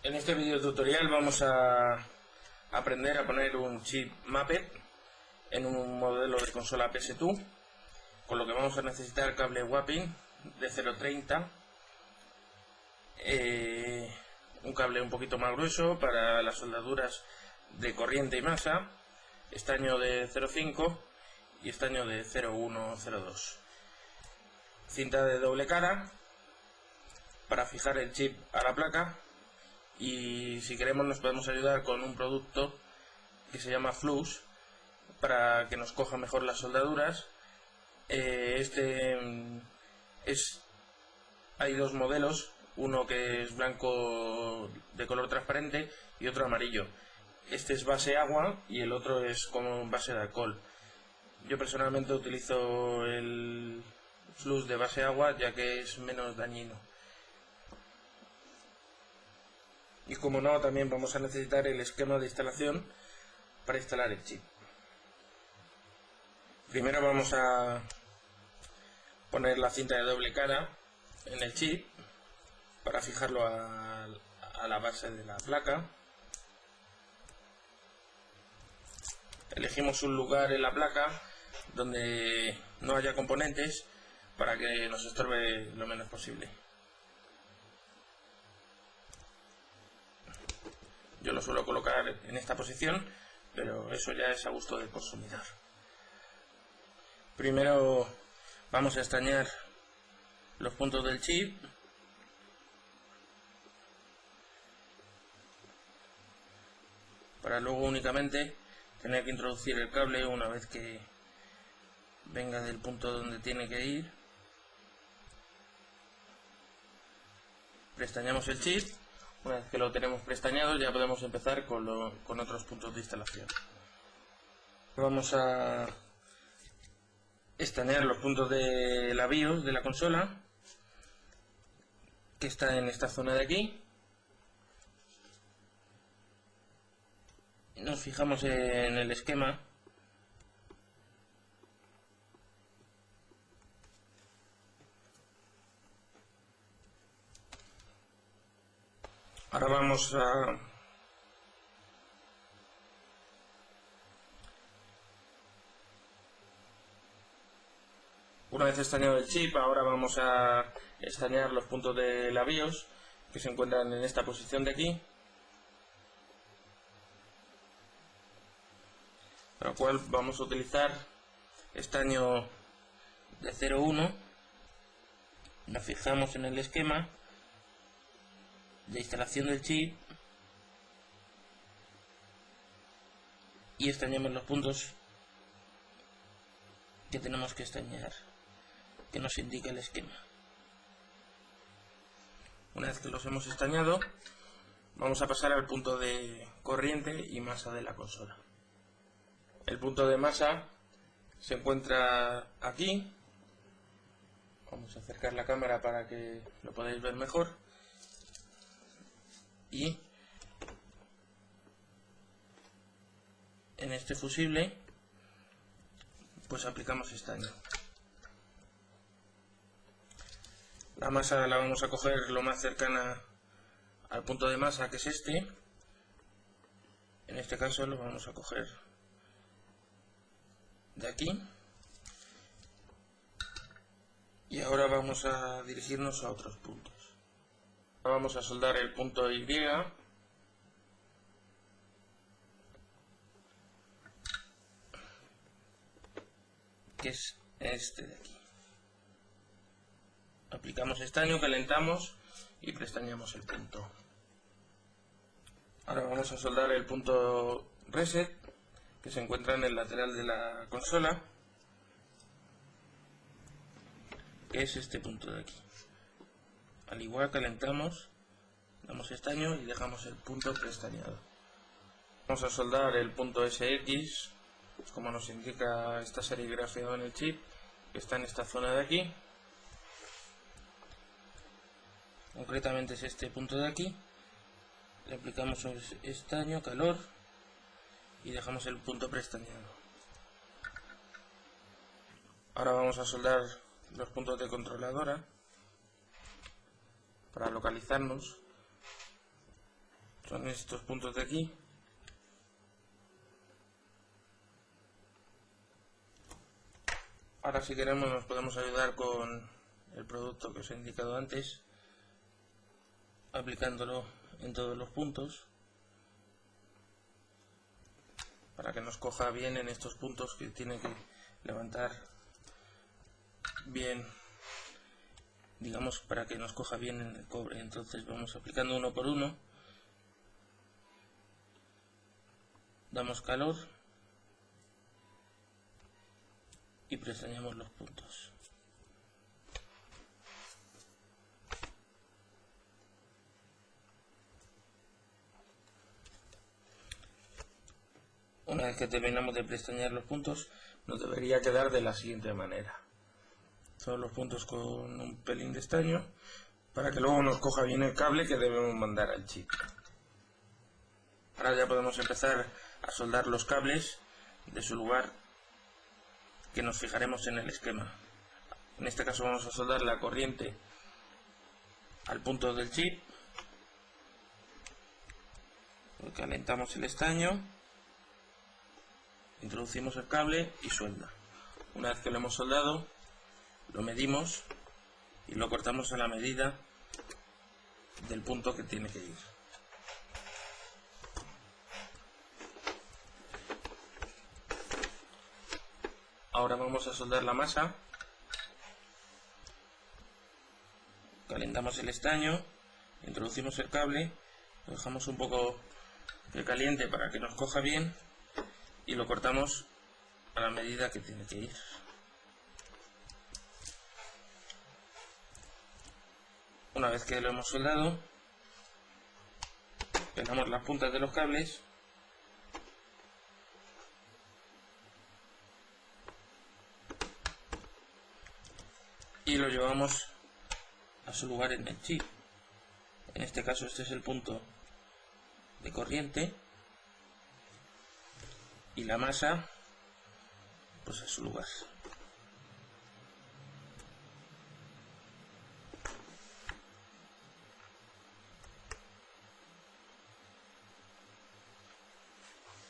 En este video tutorial vamos a aprender a poner un chip mapper en un modelo de consola PS2, con lo que vamos a necesitar cable Wapping de 0.30, un cable un poquito más grueso para las soldaduras de corriente y masa, estaño de 0.5 y estaño de 0.1-0.2, cinta de doble cara para fijar el chip a la placa, y si queremos nos podemos ayudar con un producto que se llama Flux para que nos coja mejor las soldaduras. Hay dos modelos, uno que es blanco de color transparente y otro amarillo. Este es base agua y el otro es como base de alcohol. Yo personalmente utilizo el Flux de base agua ya que es menos dañino. Y como no, también vamos a necesitar el esquema de instalación para instalar el chip. Primero vamos a poner la cinta de doble cara en el chip para fijarlo a la base de la placa. Elegimos un lugar en la placa donde no haya componentes para que nos estorbe lo menos posible. Yo lo suelo colocar en esta posición, pero eso ya es a gusto del consumidor. Primero vamos a estañar los puntos del chip. Para luego únicamente tener que introducir el cable una vez que venga del punto donde tiene que ir. Prestañamos el chip. Una vez que lo tenemos prestañado ya podemos empezar con otros puntos de instalación. Vamos a estañar los puntos de la BIOS de la consola, que está en esta zona de aquí. Nos fijamos en el esquema. Ahora vamos a una vez estañado el chip, ahora vamos a estañar los puntos de la BIOS que se encuentran en esta posición de aquí, para lo cual vamos a utilizar estaño de 0.1. la fijamos en el esquema de instalación del chip y estañamos los puntos que tenemos que estañar, que nos indica el esquema. Una vez que los hemos estañado, vamos a pasar al punto de corriente y masa de la consola. El punto de masa se encuentra aquí. Vamos a acercar la cámara para que lo podáis ver mejor. Y en este fusible pues aplicamos estaño. La masa la vamos a coger lo más cercana al punto de masa, que es este. En este caso lo vamos a coger de aquí. Y ahora vamos a dirigirnos a otros puntos. Vamos a soldar el punto Y, que es este de aquí. Aplicamos estaño, calentamos y prestañamos el punto. Ahora vamos a soldar el punto reset, que se encuentra en el lateral de la consola, que es este punto de aquí. Al igual calentamos, damos estaño y dejamos el punto prestañado. Vamos a soldar el punto SX, como nos indica esta serigrafía en el chip, que está en esta zona de aquí. Concretamente es este punto de aquí. Le aplicamos estaño, calor y dejamos el punto prestañado. Ahora vamos a soldar los puntos de controladora para localizarnos. Son estos puntos de aquí. Ahora si queremos nos podemos ayudar con el producto que os he indicado antes, aplicándolo en todos los puntos para que nos coja bien en estos puntos que tiene que levantar bien, digamos, para que nos coja bien en el cobre. Entonces vamos aplicando uno por uno, damos calor y presionamos los puntos. Una vez que terminamos de pestañear los puntos, nos debería quedar de la siguiente manera. Todos los puntos con un pelín de estaño, para que luego nos coja bien el cable que debemos mandar al chip. Ahora ya podemos empezar a soldar los cables de su lugar, que nos fijaremos en el esquema. En este caso vamos a soldar la corriente al punto del chip. Calentamos el estaño, introducimos el cable y suelda. Una vez que lo hemos soldado, lo medimos y lo cortamos a la medida del punto que tiene que ir. Ahora vamos a soldar la masa. Calentamos el estaño, introducimos el cable, lo dejamos un poco que caliente para que nos coja bien y lo cortamos a la medida que tiene que ir. Una vez que lo hemos soldado, pelamos las puntas de los cables y lo llevamos a su lugar en el chip. En este caso este es el punto de corriente y la masa pues a su lugar.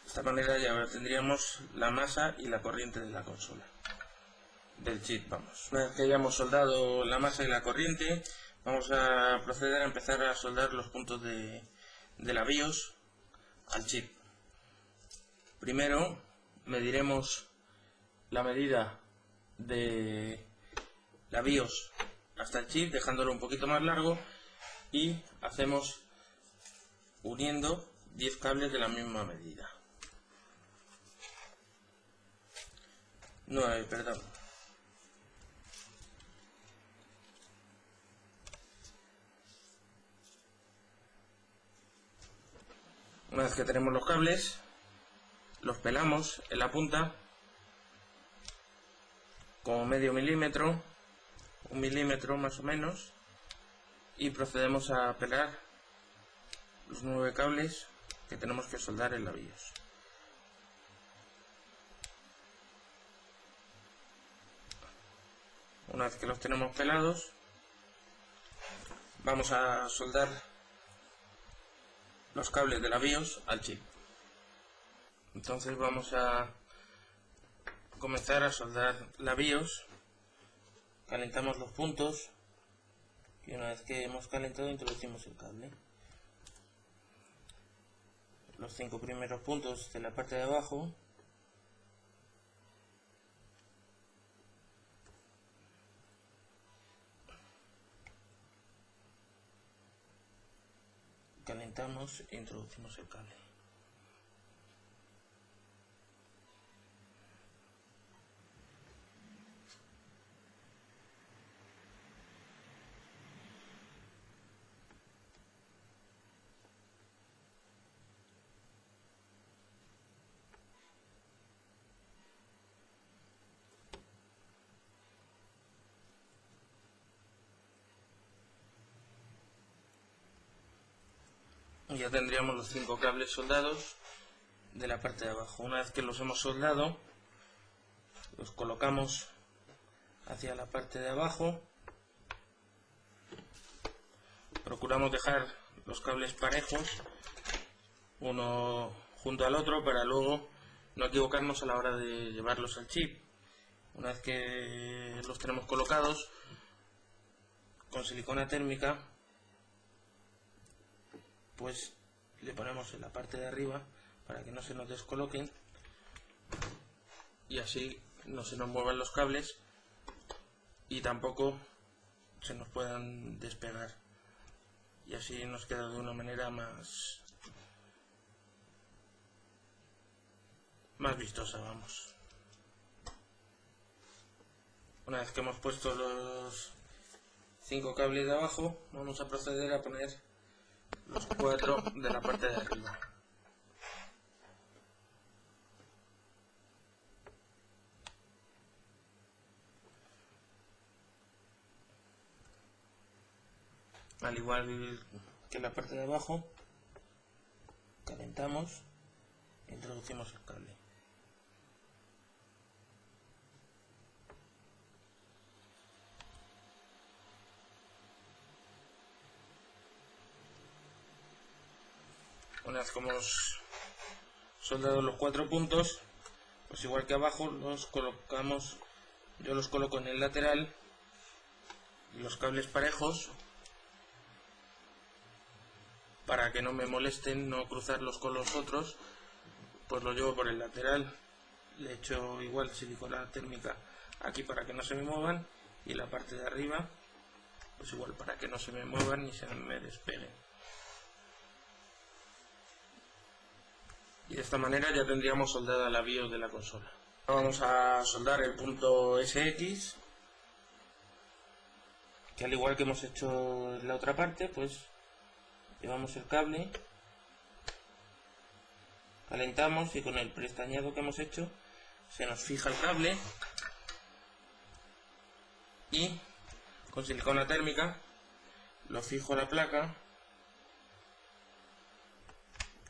De esta manera ya tendríamos la masa y la corriente de la consola, del chip, vamos. Una vez que hayamos soldado la masa y la corriente, vamos a proceder a empezar a soldar los puntos de la BIOS al chip. Primero mediremos la medida de la BIOS hasta el chip, dejándolo un poquito más largo, y hacemos uniendo 10 cables de la misma medida. 9, perdón. Una vez que tenemos los cables, los pelamos en la punta como medio milímetro, 1 milímetro más o menos, y procedemos a pelar los 9 cables que tenemos que soldar en la BIOS. Una vez que los tenemos pelados, vamos a soldar los cables de la BIOS al chip. Entonces vamos a comenzar a soldar la BIOS. Calentamos los puntos y una vez que hemos calentado introducimos el cable. Los 5 primeros puntos de la parte de abajo. Calentamos e introducimos el cable. Y ya tendríamos los 5 cables soldados de la parte de abajo. Una vez que los hemos soldado, los colocamos hacia la parte de abajo. Procuramos dejar los cables parejos uno junto al otro para luego no equivocarnos a la hora de llevarlos al chip. Una vez que los tenemos colocados, con silicona térmica, pues le ponemos en la parte de arriba para que no se nos descoloquen y así no se nos muevan los cables y tampoco se nos puedan despegar, y así nos queda de una manera más vistosa, vamos. Una vez que hemos puesto los 5 cables de abajo, vamos a proceder a poner los 4 de la parte de arriba. Al igual que la parte de abajo, calentamos e introducimos el cable. Una vez que hemos soldado los 4 puntos, pues igual que abajo los colocamos, yo los coloco en el lateral y los cables parejos para que no me molesten no cruzarlos con los otros, pues lo llevo por el lateral, le echo igual silicona térmica aquí para que no se me muevan y la parte de arriba pues igual para que no se me muevan ni se me despeguen. Y de esta manera ya tendríamos soldada la BIOS de la consola. Ahora vamos a soldar el punto SX, que al igual que hemos hecho en la otra parte, pues llevamos el cable, calentamos y con el preestañado que hemos hecho se nos fija el cable y con silicona térmica lo fijo a la placa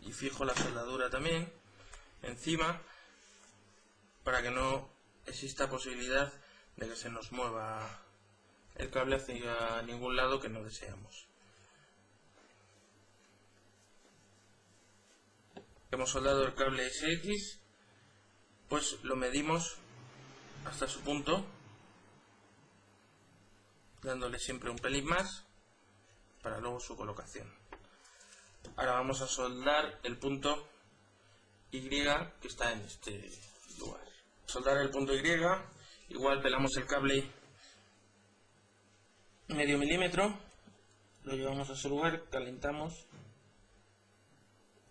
y fijo la soldadura también encima para que no exista posibilidad de que se nos mueva el cable hacia ningún lado que no deseamos. Hemos soldado el cable SX, pues lo medimos hasta su punto, dándole siempre un pelín más para luego su colocación. Ahora vamos a soldar el punto Y que está en este lugar. Soldar el punto Y, igual pelamos el cable medio milímetro, lo llevamos a su lugar, calentamos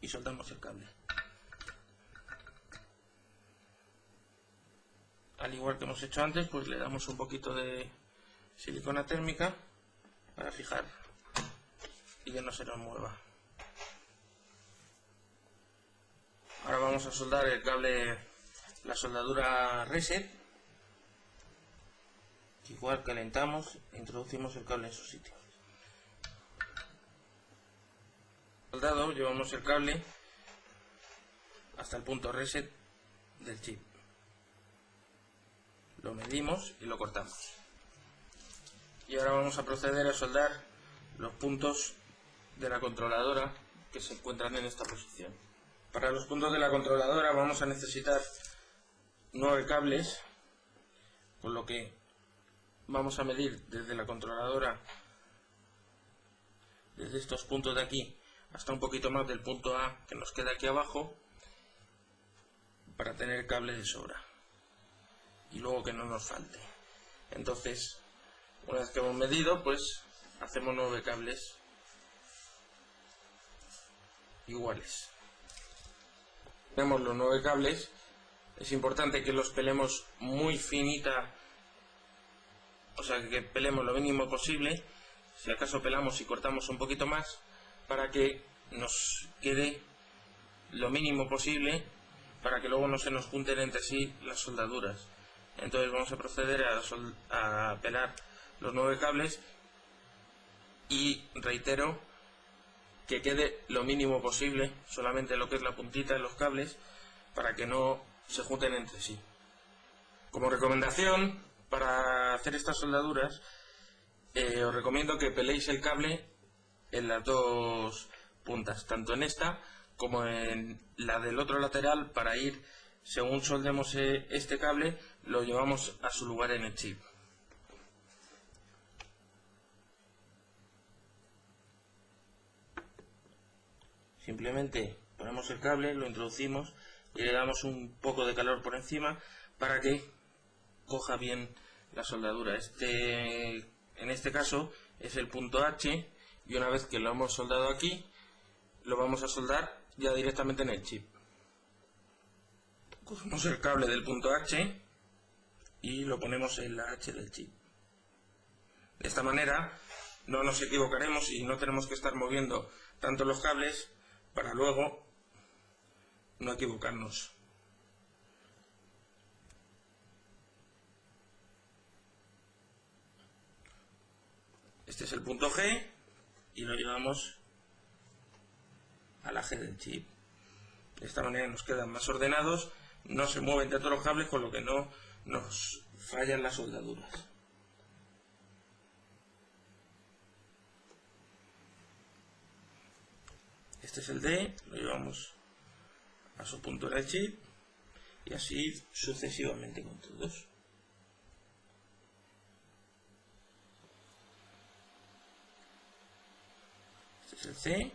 y soltamos el cable. Al igual que hemos hecho antes, pues le damos un poquito de silicona térmica para fijar y que no se nos mueva. Ahora vamos a soldar el cable, la soldadura reset. Igual calentamos e introducimos el cable en su sitio. Soldado, llevamos el cable hasta el punto reset del chip. Lo medimos y lo cortamos. Y ahora vamos a proceder a soldar los puntos de la controladora que se encuentran en esta posición. Para los puntos de la controladora vamos a necesitar 9 cables, con lo que vamos a medir desde la controladora, desde estos puntos de aquí hasta un poquito más del punto A que nos queda aquí abajo, para tener cable de sobra y luego que no nos falte. Entonces, una vez que hemos medido, pues hacemos 9 cables iguales. Tenemos los 9 cables. Es importante que los pelemos muy finita, o sea que pelemos lo mínimo posible. Si acaso pelamos y cortamos un poquito más, para que nos quede lo mínimo posible, para que luego no se nos junten entre sí las soldaduras. Entonces vamos a proceder a pelar los 9 cables y reitero que quede lo mínimo posible, solamente lo que es la puntita de los cables, para que no se junten entre sí. Como recomendación para hacer estas soldaduras, os recomiendo que peléis el cable en las dos puntas, tanto en esta como en la del otro lateral, para ir, según soldemos este cable, lo llevamos a su lugar en el chip. Simplemente ponemos el cable, lo introducimos y le damos un poco de calor por encima para que coja bien la soldadura. En este caso es el punto H, y una vez que lo hemos soldado aquí, lo vamos a soldar ya directamente en el chip. Cogemos el cable del punto H y lo ponemos en la H del chip. De esta manera no nos equivocaremos y no tenemos que estar moviendo tanto los cables para luego no equivocarnos. Este es el punto G y lo llevamos a la G del chip. De esta manera nos quedan más ordenados, no se mueven tanto los cables, con lo que no nos fallan las soldaduras. Este es el D, lo llevamos a su punto en el chip y así sucesivamente con todos. Este es el C.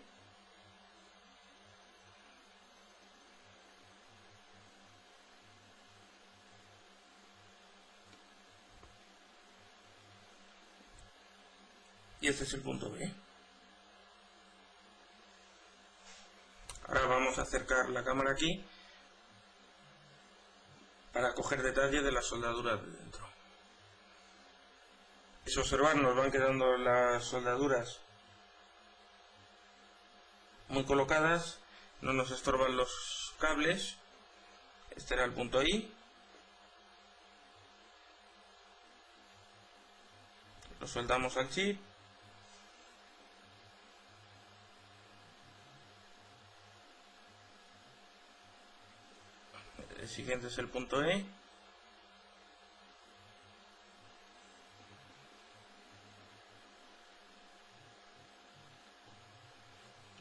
Y este es el punto B. Ahora vamos a acercar la cámara aquí para coger detalle de las soldaduras de dentro. Si observar, nos van quedando las soldaduras muy colocadas, no nos estorban los cables. Este era el punto I. Lo soldamos al chip. El siguiente es el punto E.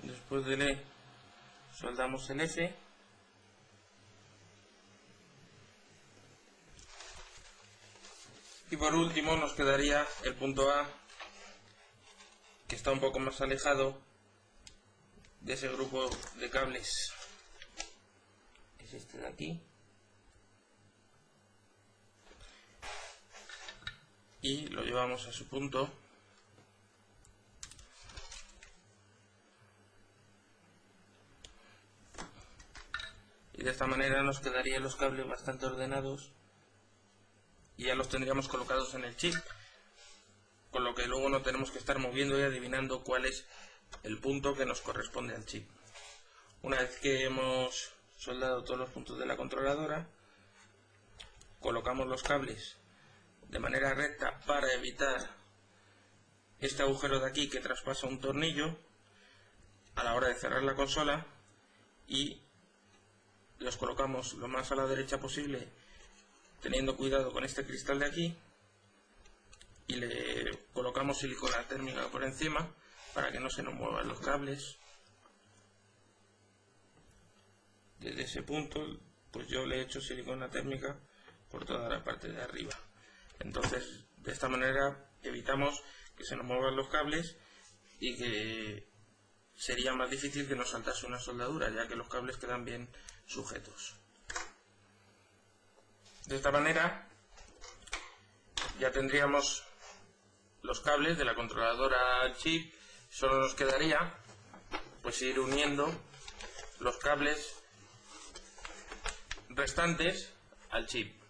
Después del E soldamos el F. Y por último nos quedaría el punto A, que está un poco más alejado de ese grupo de cables. Es este de aquí. Y lo llevamos a su punto. Y de esta manera nos quedarían los cables bastante ordenados y ya los tendríamos colocados en el chip, con lo que luego no tenemos que estar moviendo y adivinando cuál es el punto que nos corresponde al chip. Una vez que hemos soldado todos los puntos de la controladora, colocamos los cables de manera recta para evitar este agujero de aquí que traspasa un tornillo a la hora de cerrar la consola, y los colocamos lo más a la derecha posible, teniendo cuidado con este cristal de aquí, y le colocamos silicona térmica por encima para que no se nos muevan los cables. Desde ese punto pues yo le he hecho silicona térmica por toda la parte de arriba. Entonces de esta manera evitamos que se nos muevan los cables y que sería más difícil que nos saltase una soldadura, ya que los cables quedan bien sujetos. De esta manera ya tendríamos los cables de la controladora al chip. Solo nos quedaría pues ir uniendo los cables restantes al chip.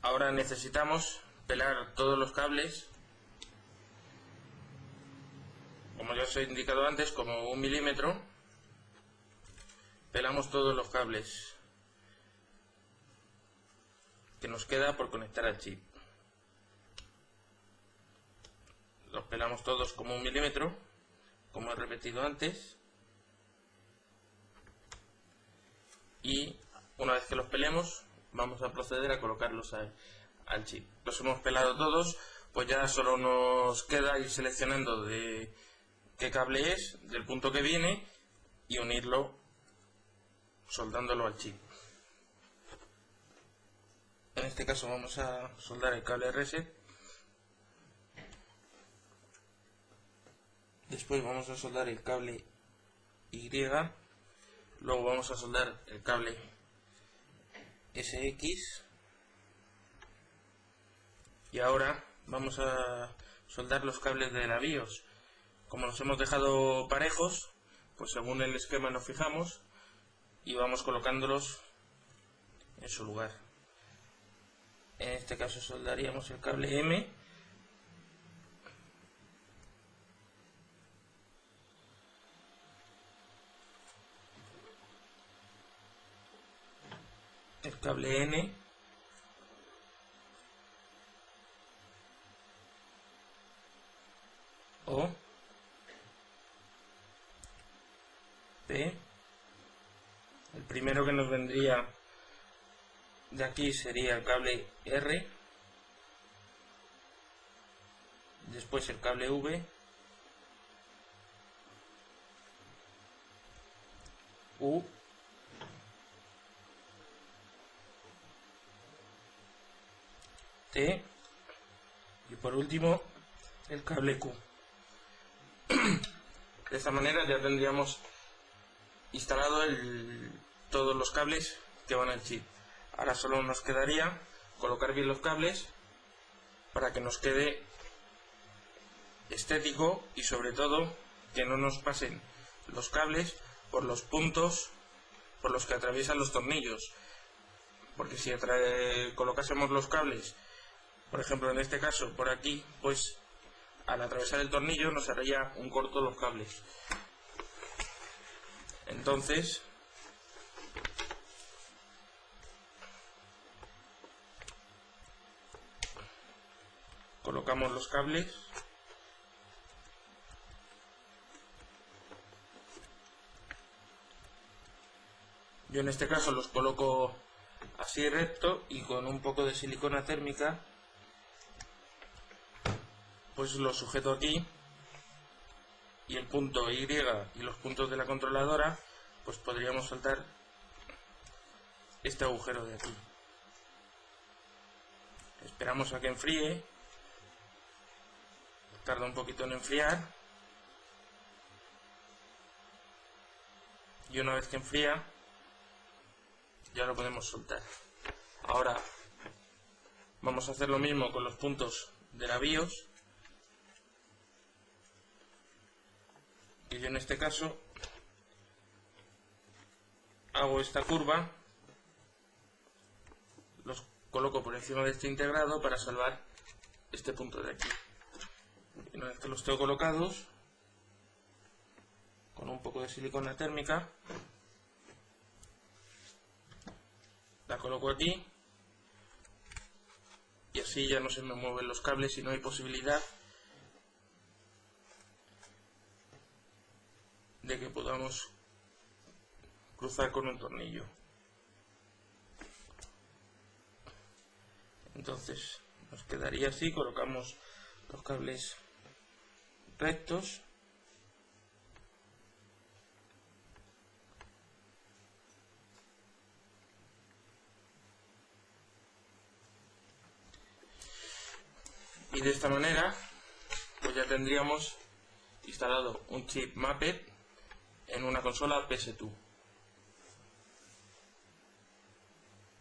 Ahora necesitamos pelar todos los cables, como ya os he indicado antes, como 1 milímetro. Pelamos todos los cables que nos queda por conectar al chip. Los pelamos todos como 1 milímetro, como he repetido antes. Y una vez que los pelemos, vamos a proceder a colocarlos al chip. Los hemos pelado todos, pues ya solo nos queda ir seleccionando de qué cable es, del punto que viene y unirlo soldándolo al chip. En este caso vamos a soldar el cable reset. Después vamos a soldar el cable Y. Luego vamos a soldar el cable SX. Y ahora vamos a soldar los cables de la BIOS. Como los hemos dejado parejos, pues según el esquema nos fijamos y vamos colocándolos en su lugar. En este caso soldaríamos el cable M, el cable N, O, P. El primero que nos vendría de aquí sería el cable R, después el cable V, U, T y por último el cable Q. De esta manera ya tendríamos instalado todos los cables que van al chip. Ahora solo nos quedaría colocar bien los cables para que nos quede estético y sobre todo que no nos pasen los cables por los puntos por los que atraviesan los tornillos, porque si colocásemos los cables, por ejemplo en este caso por aquí, pues al atravesar el tornillo nos haría un corto los cables. Entonces colocamos los cables yo en este caso los coloco así recto y con un poco de silicona térmica pues los sujeto aquí y el punto Y y los puntos de la controladora pues podríamos soltar este agujero de aquí. Esperamos a que enfríe, tarda un poquito en enfriar y una vez que enfría ya lo podemos soltar. Ahora vamos a hacer lo mismo con los puntos de la BIOS, que yo en este caso hago esta curva, los coloco por encima de este integrado para salvar este punto de aquí. Y una vez que los tengo colocados, con un poco de silicona térmica, la coloco aquí y así ya no se me mueven los cables y no hay posibilidad de que podamos cruzar con un tornillo. Entonces nos quedaría así, colocamos los cables rectos y de esta manera pues ya tendríamos instalado un chip Maped en una consola PS2.